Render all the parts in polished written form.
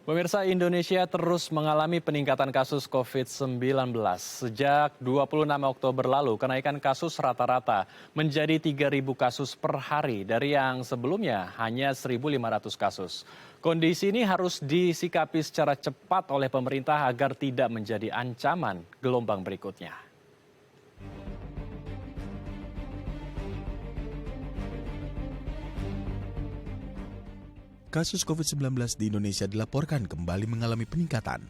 Pemirsa, Indonesia terus mengalami peningkatan kasus COVID-19. Sejak 26 Oktober lalu, kenaikan kasus rata-rata menjadi 3.000 kasus per hari dari yang sebelumnya hanya 1.500 kasus. Kondisi ini harus disikapi secara cepat oleh pemerintah agar tidak menjadi ancaman gelombang berikutnya. Kasus COVID-19 di Indonesia dilaporkan kembali mengalami peningkatan.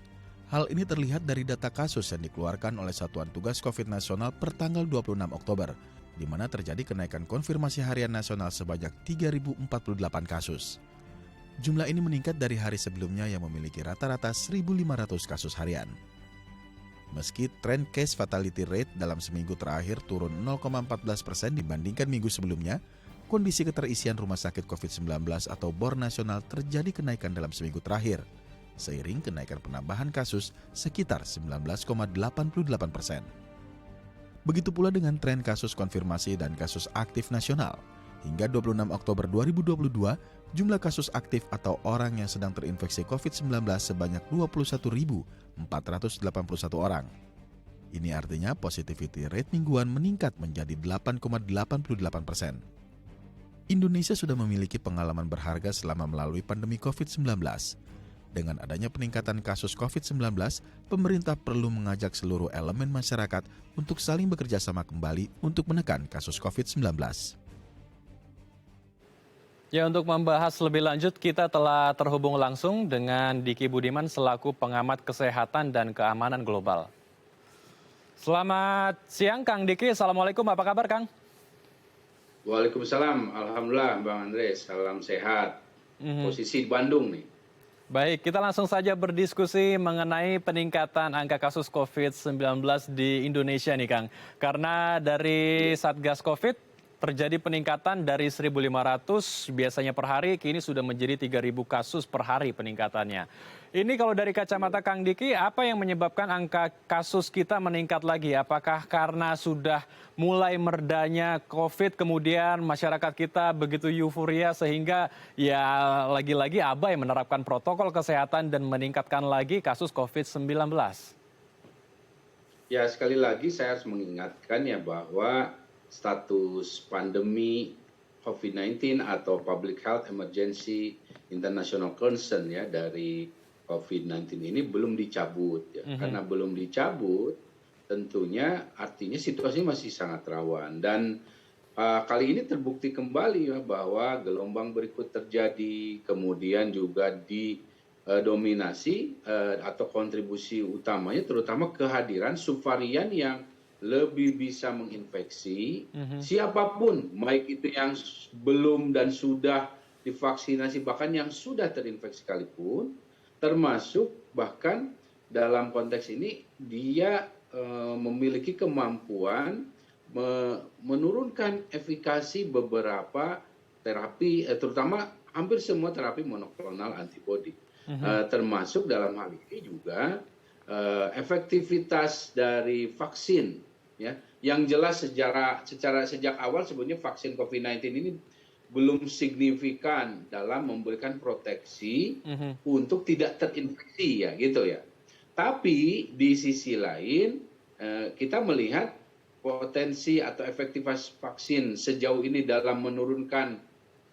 Hal ini terlihat dari data kasus yang dikeluarkan oleh Satuan Tugas COVID Nasional per tanggal 26 Oktober, di mana terjadi kenaikan konfirmasi harian nasional sebanyak 3.048 kasus. Jumlah ini meningkat dari hari sebelumnya yang memiliki rata-rata 1.500 kasus harian. Meski tren case fatality rate dalam seminggu terakhir turun 0,14% dibandingkan minggu sebelumnya, kondisi keterisian rumah sakit COVID-19 atau BOR nasional terjadi kenaikan dalam seminggu terakhir, seiring kenaikan penambahan kasus sekitar 19,88%. Begitu pula dengan tren kasus konfirmasi dan kasus aktif nasional. Hingga 26 Oktober 2022, jumlah kasus aktif atau orang yang sedang terinfeksi COVID-19 sebanyak 21.481 orang. Ini artinya positivity rate mingguan meningkat menjadi 8,88%. Indonesia sudah memiliki pengalaman berharga selama melalui pandemi COVID-19. Dengan adanya peningkatan kasus COVID-19, pemerintah perlu mengajak seluruh elemen masyarakat untuk saling bekerja sama kembali untuk menekan kasus COVID-19. Ya, untuk membahas lebih lanjut, kita telah terhubung langsung dengan Diki Budiman selaku pengamat kesehatan dan keamanan global. Selamat siang, Kang Diki. Assalamualaikum, apa kabar, Kang? Waalaikumsalam, alhamdulillah Bang Andre, salam sehat. Posisi di Bandung nih. Baik, kita langsung saja berdiskusi mengenai peningkatan angka kasus COVID-19 di Indonesia nih, Kang. Karena dari Satgas COVID terjadi peningkatan dari 1.500 biasanya per hari, kini sudah menjadi 3.000 kasus per hari peningkatannya. Ini kalau dari kacamata Kang Diki, apa yang menyebabkan angka kasus kita meningkat lagi? Apakah karena sudah mulai meredanya COVID, kemudian masyarakat kita begitu euforia sehingga ya lagi-lagi abai menerapkan protokol kesehatan dan meningkatkan lagi kasus COVID-19? Ya, sekali lagi saya harus mengingatkan ya bahwa status pandemi COVID-19 atau Public Health Emergency International Concern ya dari COVID-19 ini belum dicabut ya. Karena belum dicabut tentunya artinya situasi masih sangat rawan dan kali ini terbukti kembali ya bahwa gelombang berikut terjadi, kemudian juga didominasi atau kontribusi utamanya terutama kehadiran subvarian yang lebih bisa menginfeksi siapapun, baik itu yang belum dan sudah divaksinasi, bahkan yang sudah terinfeksi sekalipun, termasuk bahkan dalam konteks ini dia memiliki kemampuan menurunkan efikasi beberapa terapi, terutama hampir semua terapi monoklonal antibody, termasuk dalam hal ini juga efektivitas dari vaksin. Ya, yang jelas secara sejak awal sebenarnya vaksin COVID-19 ini belum signifikan dalam memberikan proteksi untuk tidak terinfeksi ya gitu ya. Tapi di sisi lain kita melihat potensi atau efektivitas vaksin sejauh ini dalam menurunkan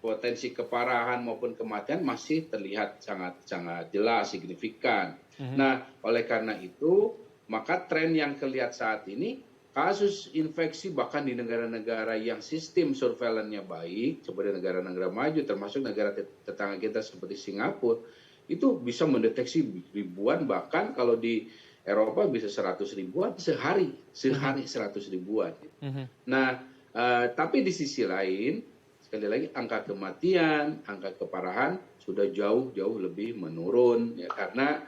potensi keparahan maupun kematian masih terlihat sangat jelas signifikan. Nah, oleh karena itu maka tren yang kelihatan saat ini kasus infeksi bahkan di negara-negara yang sistem surveillance-nya baik seperti negara-negara maju termasuk negara tetangga kita seperti Singapura itu bisa mendeteksi ribuan, bahkan kalau di Eropa bisa 100 ribuan sehari 100 ribuan. Nah, tapi di sisi lain sekali lagi angka kematian, angka keparahan sudah jauh lebih menurun ya, karena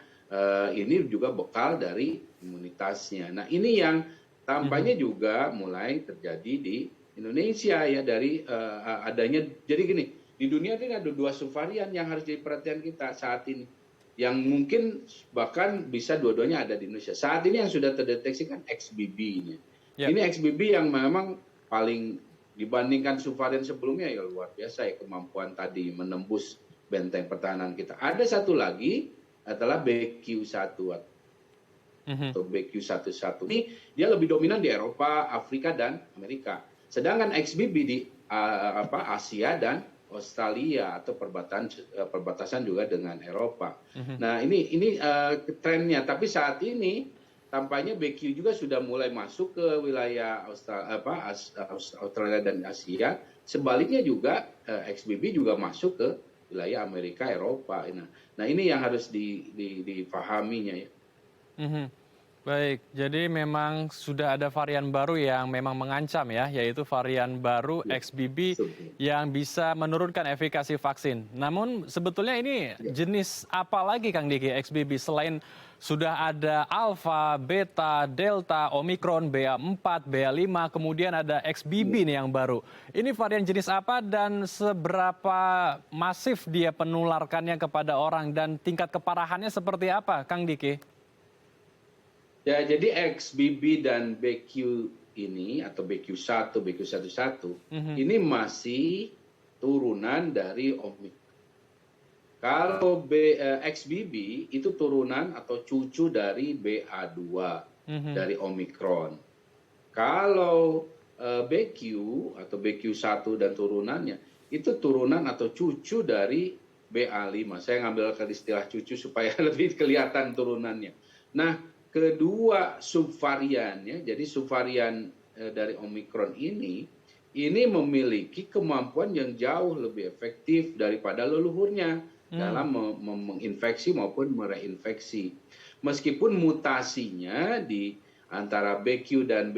ini juga bekal dari imunitasnya. Nah, ini yang tampaknya juga mulai terjadi di Indonesia ya dari adanya, jadi gini, di dunia ini ada 2 subvarian yang harus jadi perhatian kita saat ini, yang mungkin bahkan bisa dua-duanya ada di Indonesia. Saat ini yang sudah terdeteksi kan XBB ini. Ini XBB yang memang paling dibandingkan subvarian sebelumnya ya luar biasa ya kemampuan tadi menembus benteng pertahanan kita. Ada satu lagi adalah BQ1 atau BQ11. Ini dia lebih dominan di Eropa, Afrika, dan Amerika. Sedangkan XBB di Asia dan Australia atau perbatasan juga dengan Eropa. Nah, ini trennya. Tapi saat ini tampaknya BQ juga sudah mulai masuk ke wilayah Australia dan Asia. Sebaliknya juga XBB juga masuk ke wilayah Amerika, Eropa. Nah, ini yang harus dipahaminya ya. Baik, jadi memang sudah ada varian baru yang memang mengancam ya, yaitu varian baru XBB yang bisa menurunkan efikasi vaksin. Namun sebetulnya ini jenis apa lagi Kang Diki XBB selain sudah ada Alpha, Beta, Delta, Omicron, BA4, BA5, kemudian ada XBB nih yang baru. Ini varian jenis apa dan seberapa masif dia penularkannya kepada orang dan tingkat keparahannya seperti apa Kang Diki? Ya, jadi XBB dan BQ ini atau BQ1, BQ11 ini masih turunan dari Omicron. Kalau XBB itu turunan atau cucu dari BA2 dari Omicron. Kalau BQ atau BQ1 dan turunannya itu turunan atau cucu dari BA5. Saya ngambil istilah cucu supaya lebih kelihatan turunannya. Nah, kedua subvariannya, jadi subvarian dari Omicron ini memiliki kemampuan yang jauh lebih efektif daripada leluhurnya dalam menginfeksi maupun mereinfeksi. Meskipun mutasinya di antara BQ dan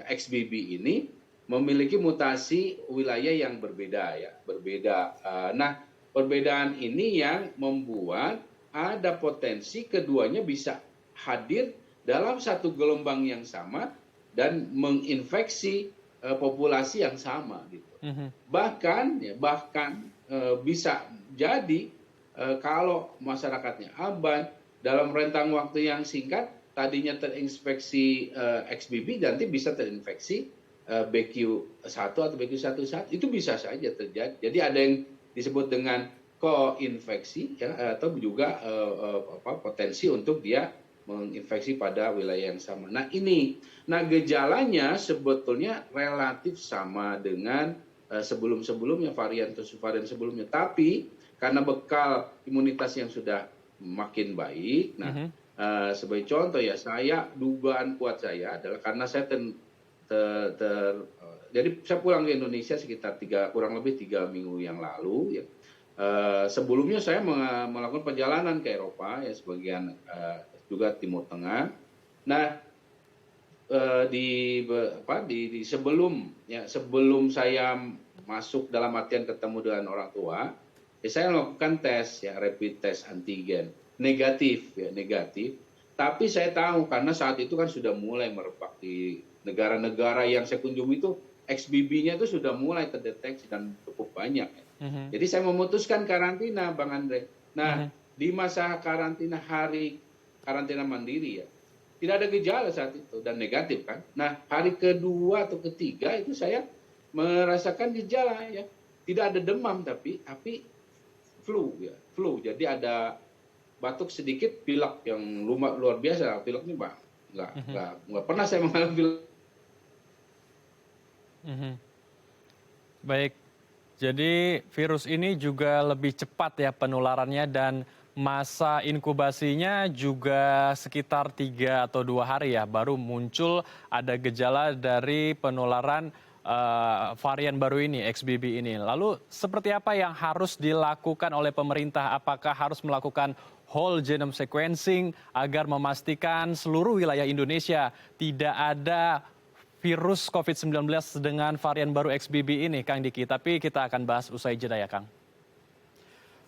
XBB ini memiliki mutasi wilayah yang berbeda ya, Nah, perbedaan ini yang membuat ada potensi keduanya bisa hadir dalam satu gelombang yang sama dan menginfeksi populasi yang sama gitu. Bahkan bisa jadi kalau masyarakatnya abai dalam rentang waktu yang singkat tadinya terinfeksi XBB nanti bisa terinfeksi BQ1 atau BQ11 itu bisa saja terjadi. Jadi ada yang disebut dengan koinfeksi ya, atau juga potensi untuk dia menginfeksi pada wilayah yang sama. Nah, gejalanya sebetulnya relatif sama dengan sebelum-sebelumnya, varian atau subvarian sebelumnya. Tapi karena bekal imunitas yang sudah makin baik, sebagai contoh ya, dugaan kuat saya adalah karena saya jadi saya pulang ke Indonesia sekitar kurang lebih 3 minggu yang lalu ya. Sebelumnya saya melakukan perjalanan ke Eropa ya, sebagian juga Timur Tengah. Nah, sebelum saya masuk dalam artian ketemu dengan orang tua, saya melakukan tes ya, rapid test antigen negatif. Tapi saya tahu karena saat itu kan sudah mulai merebak di negara-negara yang saya kunjungi itu XBB-nya itu sudah mulai terdeteksi dan cukup banyak. Jadi saya memutuskan karantina, Bang Andre. Nah, di masa karantina mandiri ya, tidak ada gejala saat itu dan negatif kan. Nah, hari kedua atau ketiga itu saya merasakan gejala ya, tidak ada demam tapi flu. Jadi ada batuk sedikit, pilek yang luar biasa. Pileknya nggak pernah saya mengalami pilek. Baik, jadi virus ini juga lebih cepat ya penularannya dan masa inkubasinya juga sekitar 3 atau 2 hari ya, baru muncul ada gejala dari penularan varian baru ini, XBB ini. Lalu seperti apa yang harus dilakukan oleh pemerintah? Apakah harus melakukan whole genome sequencing agar memastikan seluruh wilayah Indonesia tidak ada virus COVID-19 dengan varian baru XBB ini, Kang Diki? Tapi kita akan bahas usai jeda ya, Kang.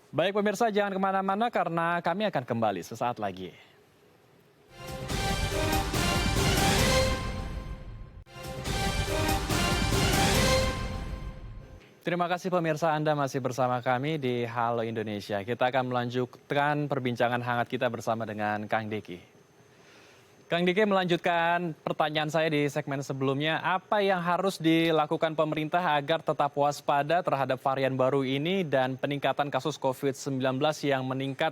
Baik pemirsa, jangan kemana-mana karena kami akan kembali sesaat lagi. Terima kasih pemirsa, Anda masih bersama kami di Halo Indonesia. Kita akan melanjutkan perbincangan hangat kita bersama dengan Kang Diki. Kang Diki melanjutkan pertanyaan saya di segmen sebelumnya. Apa yang harus dilakukan pemerintah agar tetap waspada terhadap varian baru ini dan peningkatan kasus COVID-19 yang meningkat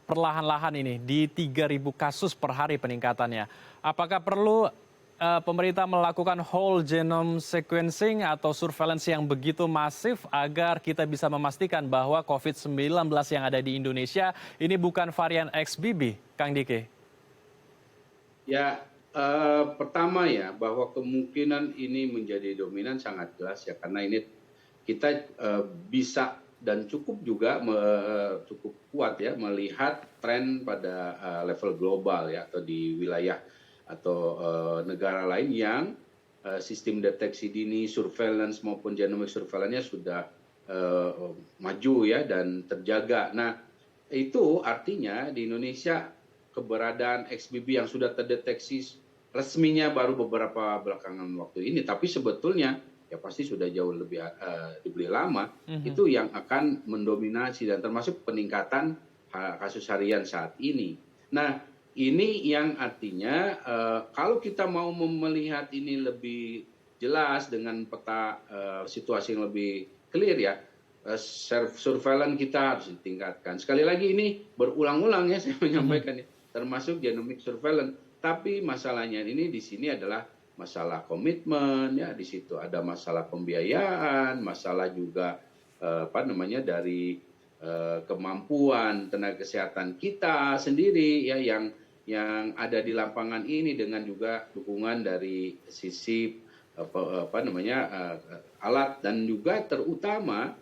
perlahan-lahan ini di 3.000 kasus per hari peningkatannya. Apakah perlu pemerintah melakukan whole genome sequencing atau surveillance yang begitu masif agar kita bisa memastikan bahwa COVID-19 yang ada di Indonesia ini bukan varian XBB, Kang Diki? Ya, pertama ya, bahwa kemungkinan ini menjadi dominan sangat jelas ya, karena ini kita bisa dan cukup juga cukup kuat ya melihat tren pada level global ya, atau di wilayah atau negara lain yang sistem deteksi dini, surveillance maupun genomic surveillance-nya sudah maju ya dan terjaga. Nah, itu artinya di Indonesia keberadaan XBB yang sudah terdeteksi resminya baru beberapa belakangan waktu ini, tapi sebetulnya ya pasti sudah jauh lebih lama, itu yang akan mendominasi dan termasuk peningkatan kasus harian saat ini. Nah, ini yang artinya kalau kita mau melihat ini lebih jelas dengan peta situasi yang lebih clear ya, surveillance kita harus ditingkatkan. Sekali lagi ini berulang-ulang ya saya menyampaikan ya, termasuk genomic surveillance. Tapi masalahnya ini di sini adalah masalah komitmen ya, di situ ada masalah pembiayaan, masalah juga dari kemampuan tenaga kesehatan kita sendiri ya yang ada di lapangan ini, dengan juga dukungan dari sisi alat, dan juga terutama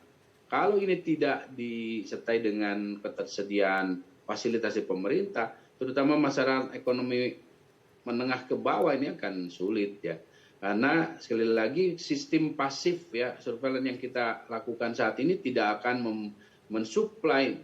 kalau ini tidak disertai dengan ketersediaan fasilitas dari pemerintah, terutama masyarakat ekonomi menengah ke bawah, ini akan sulit ya. Karena sekali lagi sistem pasif ya, surveillance yang kita lakukan saat ini tidak akan mensuplai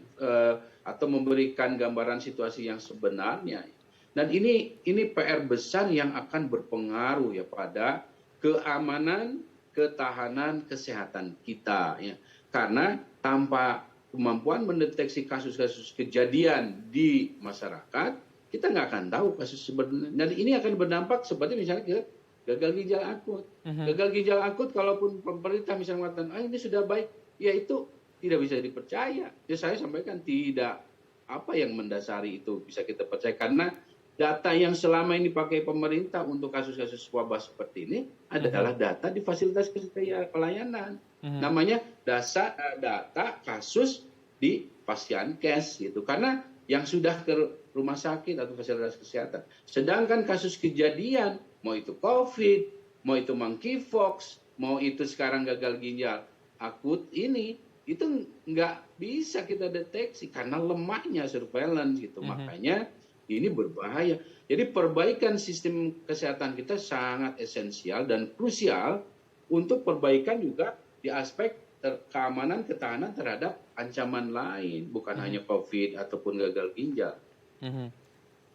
atau memberikan gambaran situasi yang sebenarnya. Dan ini PR besar yang akan berpengaruh ya pada keamanan, ketahanan kesehatan kita ya. Karena tanpa kemampuan mendeteksi kasus-kasus kejadian di masyarakat, kita nggak akan tahu kasus sebenarnya. Dan ini akan berdampak seperti misalnya kita gagal ginjal akut. Gagal ginjal akut, kalaupun pemerintah misalnya mengatakan, ini sudah baik, ya itu tidak bisa dipercaya. Ya saya sampaikan tidak apa yang mendasari itu bisa kita percaya, karena data yang selama ini dipakai pemerintah untuk kasus-kasus wabah seperti ini adalah data di fasilitas pelayanan. Namanya data kasus di Pasienkes gitu. Karena yang sudah ke rumah sakit atau fasilitas kesehatan. Sedangkan kasus kejadian, mau itu COVID, mau itu monkeypox, mau itu sekarang gagal ginjal akut ini, itu nggak bisa kita deteksi karena lemahnya surveillance gitu. Makanya ini berbahaya. Jadi perbaikan sistem kesehatan kita sangat esensial dan krusial untuk perbaikan juga di aspek keamanan, ketahanan terhadap ancaman lain, bukan hanya COVID ataupun gagal ginjal.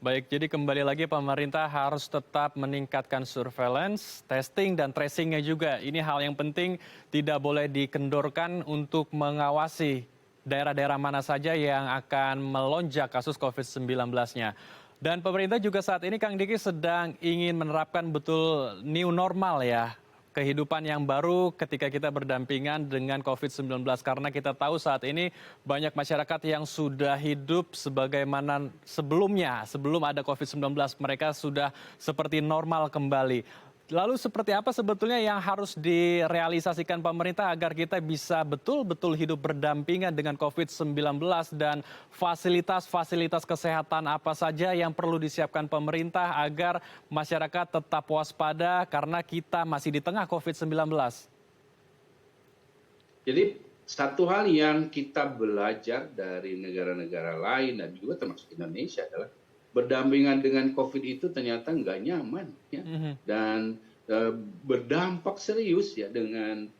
Baik, jadi kembali lagi pemerintah harus tetap meningkatkan surveillance, testing, dan tracing-nya juga. Ini hal yang penting, tidak boleh dikendorkan untuk mengawasi daerah-daerah mana saja yang akan melonjak kasus COVID-19-nya. Dan pemerintah juga saat ini, Kang Diki, sedang ingin menerapkan betul new normal ya. Kehidupan yang baru ketika kita berdampingan dengan COVID-19. Karena kita tahu saat ini banyak masyarakat yang sudah hidup sebagaimana sebelumnya. Sebelum ada COVID-19, mereka sudah seperti normal kembali. Lalu seperti apa sebetulnya yang harus direalisasikan pemerintah agar kita bisa betul-betul hidup berdampingan dengan COVID-19, dan fasilitas-fasilitas kesehatan apa saja yang perlu disiapkan pemerintah agar masyarakat tetap waspada karena kita masih di tengah COVID-19? Jadi satu hal yang kita belajar dari negara-negara lain dan juga termasuk Indonesia adalah berdampingan dengan COVID itu ternyata nggak nyaman ya, dan berdampak serius ya dengan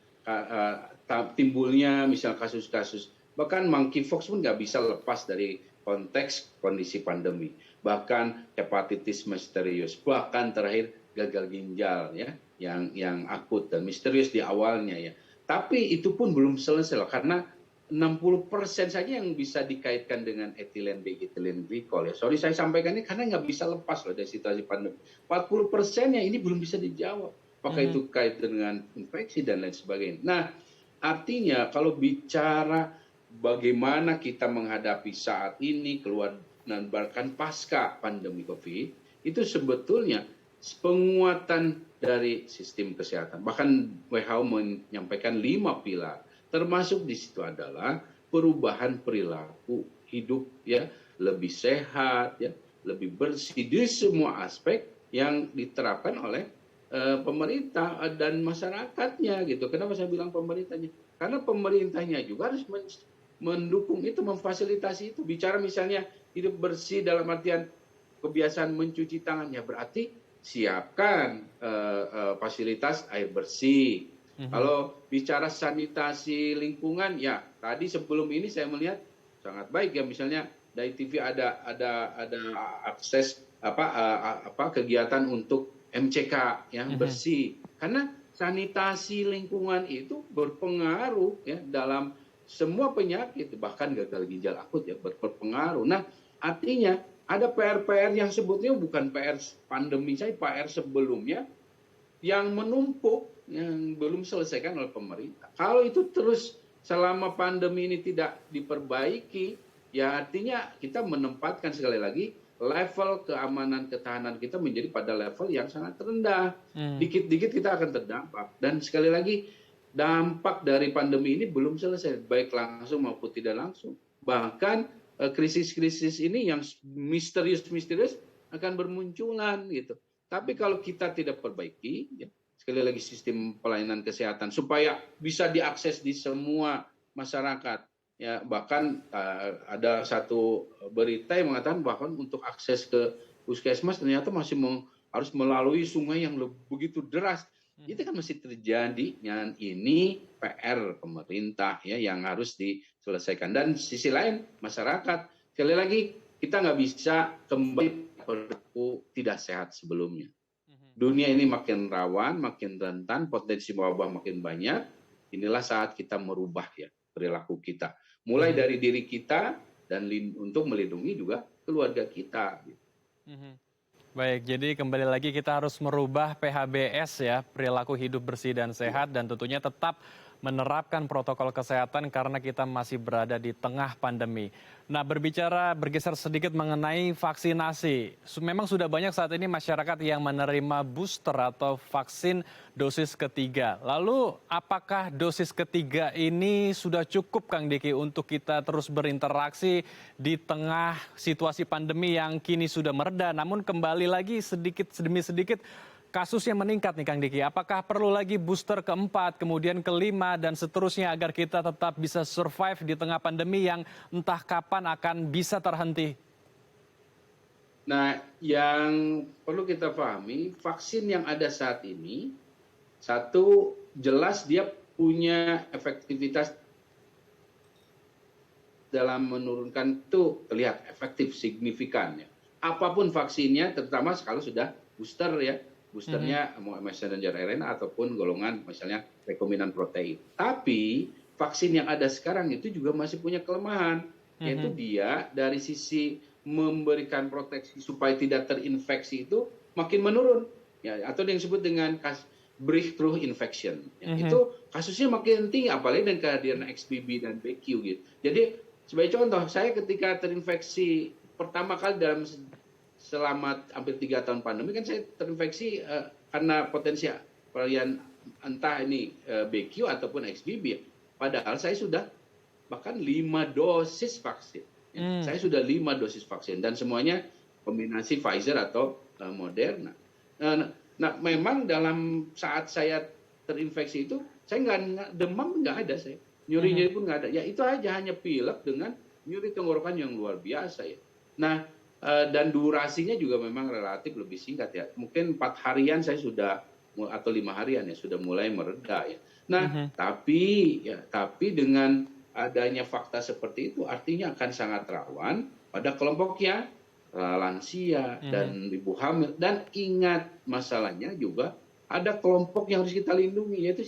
timbulnya misal kasus-kasus, bahkan monkeypox pun nggak bisa lepas dari konteks kondisi pandemi, bahkan hepatitis misterius, bahkan terakhir gagal ginjal ya yang akut dan misterius di awalnya ya. Tapi itu pun belum selesai loh, karena 60% saja yang bisa dikaitkan dengan etilen glikol ya. Sorry saya sampaikan ini karena nggak bisa lepas loh dari situasi pandemi. 40%-nya ini belum bisa dijawab. Apakah itu kait dengan infeksi dan lain sebagainya. Nah, artinya kalau bicara bagaimana kita menghadapi saat ini keluar dan bahkan pasca pandemi COVID, itu sebetulnya penguatan dari sistem kesehatan. Bahkan WHO menyampaikan 5 pilar, termasuk di situ adalah perubahan perilaku hidup ya, lebih sehat ya, lebih bersih di semua aspek yang diterapkan oleh pemerintah dan masyarakatnya gitu. Kenapa saya bilang pemerintahnya? Karena pemerintahnya juga harus mendukung itu, memfasilitasi itu. Bicara misalnya hidup bersih dalam artian kebiasaan mencuci tangan, ya berarti siapkan fasilitas air bersih. Kalau bicara sanitasi lingkungan, ya tadi sebelum ini saya melihat sangat baik ya, misalnya dari TV ada akses kegiatan untuk MCK yang bersih, karena sanitasi lingkungan itu berpengaruh ya dalam semua penyakit, bahkan gagal ginjal akut ya berpengaruh. Nah, artinya ada PR-PR yang sebetulnya bukan PR pandemi saja, PR sebelumnya yang menumpuk, yang belum selesaikan oleh pemerintah. Kalau itu terus selama pandemi ini tidak diperbaiki, ya artinya kita menempatkan sekali lagi level keamanan ketahanan kita menjadi pada level yang sangat rendah. Dikit-dikit kita akan terdampak. Dan sekali lagi, dampak dari pandemi ini belum selesai, baik langsung maupun tidak langsung. Bahkan krisis-krisis ini yang misterius akan bermunculan gitu. Tapi kalau kita tidak perbaiki, ya, sekali lagi sistem pelayanan kesehatan supaya bisa diakses di semua masyarakat. Ya, bahkan ada satu berita yang mengatakan bahkan untuk akses ke puskesmas ternyata masih harus melalui sungai yang begitu deras. Itu kan masih terjadi, dan ini PR pemerintah ya yang harus diselesaikan. Dan sisi lain masyarakat, sekali lagi kita nggak bisa kembali perilaku tidak sehat sebelumnya. Dunia ini makin rawan, makin rentan, potensi wabah makin banyak. Inilah saat kita merubah ya perilaku kita. Mulai dari diri kita dan untuk melindungi juga keluarga kita. Baik, jadi kembali lagi kita harus merubah PHBS ya, perilaku hidup bersih dan sehat, dan tentunya tetap menerapkan protokol kesehatan karena kita masih berada di tengah pandemi. Nah, bergeser sedikit mengenai vaksinasi. Memang sudah banyak saat ini masyarakat yang menerima booster atau vaksin dosis ketiga. Lalu apakah dosis ketiga ini sudah cukup Kang Diki untuk kita terus berinteraksi di tengah situasi pandemi yang kini sudah mereda, namun kembali lagi sedikit demi sedikit kasusnya meningkat nih Kang Diki. Apakah perlu lagi booster keempat, kemudian kelima, dan seterusnya agar kita tetap bisa survive di tengah pandemi yang entah kapan akan bisa terhenti? Nah, yang perlu kita pahami, vaksin yang ada saat ini, satu, jelas dia punya efektivitas dalam menurunkan, itu terlihat efektif, signifikan. Ya. Apapun vaksinnya, terutama kalau sudah booster ya, boosternya mau messenger RNA ataupun golongan misalnya rekombinan protein. Tapi vaksin yang ada sekarang itu juga masih punya kelemahan, yaitu dia dari sisi memberikan proteksi supaya tidak terinfeksi itu makin menurun, ya, atau yang disebut dengan breakthrough infection. Ya, itu kasusnya makin tinggi, apalagi dengan kehadiran XBB dan BQ gitu. Jadi sebagai contoh, saya ketika terinfeksi pertama kali selama hampir 3 tahun pandemi kan saya terinfeksi karena potensi varian entah ini BQ ataupun XBB. Padahal saya sudah bahkan 5 dosis vaksin. Saya sudah 5 dosis vaksin dan semuanya kombinasi Pfizer atau Moderna. Nah, memang dalam saat saya terinfeksi itu saya nggak demam, nggak ada saya. Nyeri-nyeri pun nggak ada. Ya itu aja, hanya pilek dengan nyeri tenggorokan yang luar biasa ya. Nah, dan durasinya juga memang relatif lebih singkat ya. Mungkin 4 harian saya sudah, atau 5 harian ya, sudah mulai mereda ya. Nah, tapi dengan adanya fakta seperti itu artinya akan sangat rawan pada kelompoknya lansia dan ibu hamil. Dan ingat, masalahnya juga ada kelompok yang harus kita lindungi, yaitu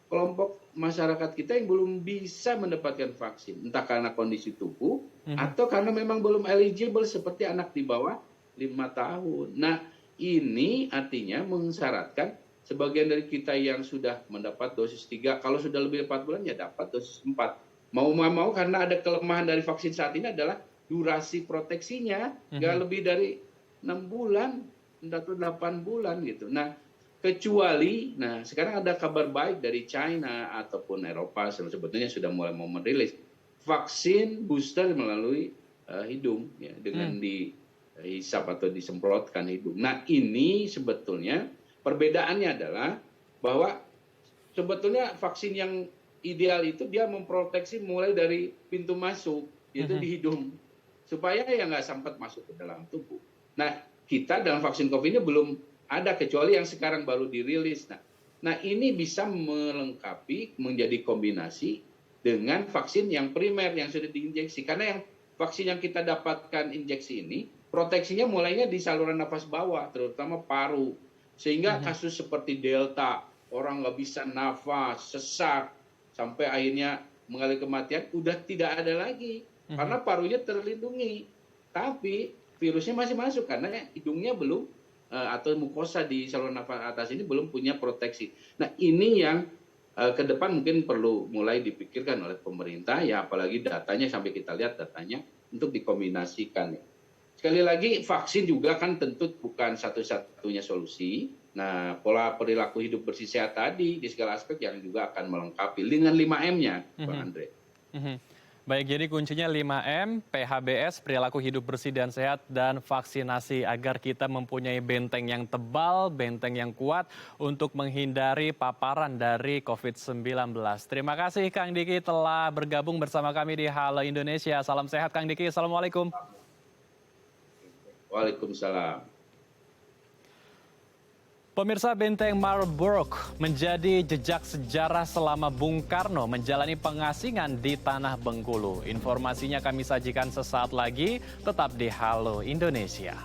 kelompok masyarakat kita yang belum bisa mendapatkan vaksin, entah karena kondisi tubuh atau karena memang belum eligible, seperti anak di bawah 5 tahun. Nah, ini artinya mensyaratkan sebagian dari kita yang sudah mendapat dosis 3, kalau sudah lebih 4 bulan ya dapat dosis 4. Mau mau karena ada kelemahan dari vaksin saat ini adalah durasi proteksinya nggak lebih dari 6 bulan atau 8 bulan gitu. Nah, kecuali, nah sekarang ada kabar baik dari China ataupun Eropa sebetulnya sudah mulai mau merilis vaksin booster melalui hidung ya, dengan dihisap atau disemprotkan hidung. Nah, ini sebetulnya perbedaannya adalah bahwa sebetulnya vaksin yang ideal itu dia memproteksi mulai dari pintu masuk, yaitu di hidung, supaya ya nggak sempat masuk ke dalam tubuh. Nah, kita dalam vaksin COVID ini belum ada, kecuali yang sekarang baru dirilis. Nah, ini bisa melengkapi menjadi kombinasi dengan vaksin yang primer yang sudah diinjeksi. Karena yang vaksin yang kita dapatkan injeksi ini, proteksinya mulainya di saluran nafas bawah, terutama paru. Sehingga kasus seperti Delta, orang nggak bisa nafas, sesak, sampai akhirnya mengalami kematian, udah tidak ada lagi. Karena parunya terlindungi. Tapi virusnya masih masuk karena hidungnya belum, atau mukosa di saluran nafas atas ini belum punya proteksi. Nah, ini yang ke depan mungkin perlu mulai dipikirkan oleh pemerintah, ya apalagi datanya sampai kita lihat datanya untuk dikombinasikan. Sekali lagi, vaksin juga kan tentu bukan satu-satunya solusi. Nah, pola perilaku hidup bersih sehat tadi di segala aspek yang juga akan melengkapi dengan 5M-nya, Bang Andre. Baik, jadi kuncinya 5M, PHBS, perilaku hidup bersih dan sehat, dan vaksinasi agar kita mempunyai benteng yang tebal, benteng yang kuat untuk menghindari paparan dari COVID-19. Terima kasih Kang Diki telah bergabung bersama kami di Halo Indonesia. Salam sehat Kang Diki, Assalamualaikum. Waalaikumsalam. Pemirsa, Benteng Marlborough menjadi jejak sejarah selama Bung Karno menjalani pengasingan di Tanah Bengkulu. Informasinya kami sajikan sesaat lagi, tetap di Halo Indonesia.